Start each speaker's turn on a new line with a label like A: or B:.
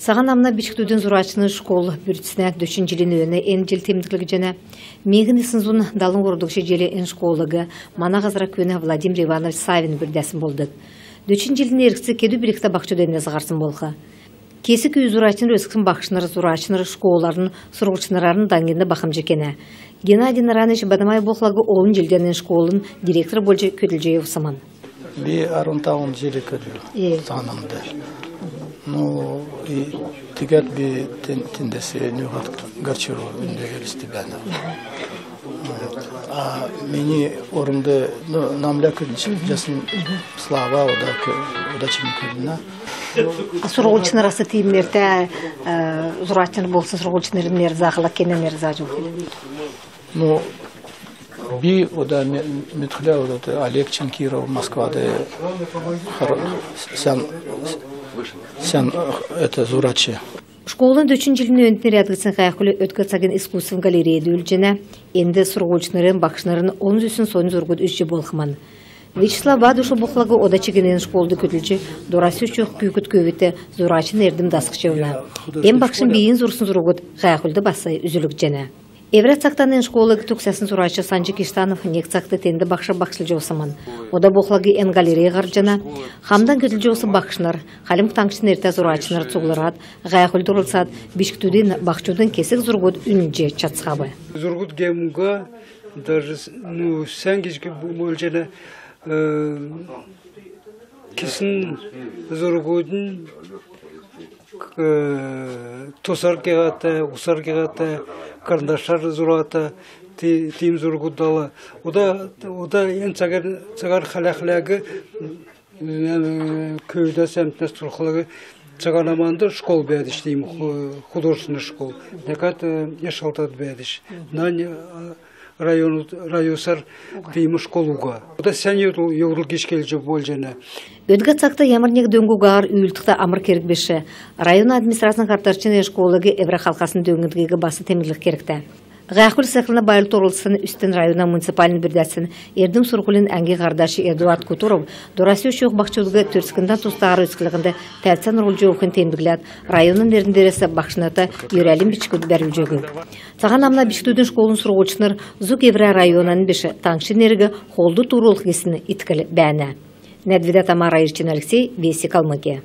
A: Саған амна бишіктудың зұрачыны школ бүртісіне дөшін жылын өне ән жыл темдіклігі және. Мегін ісінзун далын ордықшы желі ән школығы мана ғазыра көні Владимир Иванович Савин бүрдәсін болдық. Дөшін жылын еріксі кеду бірікті бақчуды зағарсын болға. Кесі көй зұрачын өскісін бақшыныр зұрачыныр школарын сұрғылшынырарын даңгенді бақым жекені. Геннадий Наранович Бадамай болғылығы 10 жылдерінің школын директор болжы көтілжей ұсаман.
B: Би арунтауын желі көтілі сағанамды. Ну, и тигат би тендесе нюхат гарчуру индегелисти бәні. А мені орымды намля көтінші жасын слава ода чим көтіліна.
A: Сұрғылчын арасы теймерді зұрачын болсын сұрғылчын әрі зағыла кенен әрі зағын.
B: Ну, би ода метхля ода Олег Чанкиров Москвада сен это зурачы.
A: Школын 3 жылын өндінер әдгісін қайқылы өткіцаген искусств галереяды үлжіне, енді сұрғылчынырын бақшынырын 10 үсін соң зұрғыд үші болқыман. Вячеслав Бадушы бұқлығы ода чегенен школды көтілчі дорасы үші күйкіт көветі зұрачын әрдім дасқышы өна. Ем бақшын бейін зұрсын зұрғыд қайқылды басы үзілік және. Еврат сақтанын школығы түксәсін зұрачы Санжы Киштанов нек сақты тенді бақшы бақшыл жоусаман. Ода бұқлығы ән галерея ғарджана, хамдан көтіл жоусы бақшынар, қалым таңшын әрті зұрачынар цуғлырат, ғайқылды ұрылсад, бішкітуден бақшудың кесік зұрғыд үнінже чатсқабы.
C: Зұрғыд гемуға, даже сәнгізгі бөлжені кесін зұрғыдың тосар кегаты, усар кегаты, карандашар зұраты, тим зұрғыдалы. Ода ең цагар қалақлағы көйді сәмтіне тұрқылығы цаганаманды школ бәдіш дейм, художественный школ. Некат ешалтад бәдіш. Райосар деймі школуға. Ода сән еуғыл кешкелі бол жәні.
A: Өдгі цақта ямырнек дөңгі ғар үйілтіқта амыр керікбеші. Район администрацияның қартарчын школығы Эвра қалқасын дөңгідегі басы темірлік керікті. Ғайқыл сақылына байыл торылсын үстін района муниципалін бірдәсін ердің сұрғылын әңге ғардашы Эдуард Кутуров дорасы үшеуқ бақчылығы түрскіндан тұстағыр өскілігінде тәлсен рол жоғын темдігләд районын еріндересі бақшынаты үйрәлін бішкіді бәріл жөгі. Саған амна бішкідудің школын сұрғылшыныр Зук Евра районын біші таңшын ерігі холды турулық есіні иткілі бәні. Недведа Тамара Ирчин Алексей, Вести Калмыкия.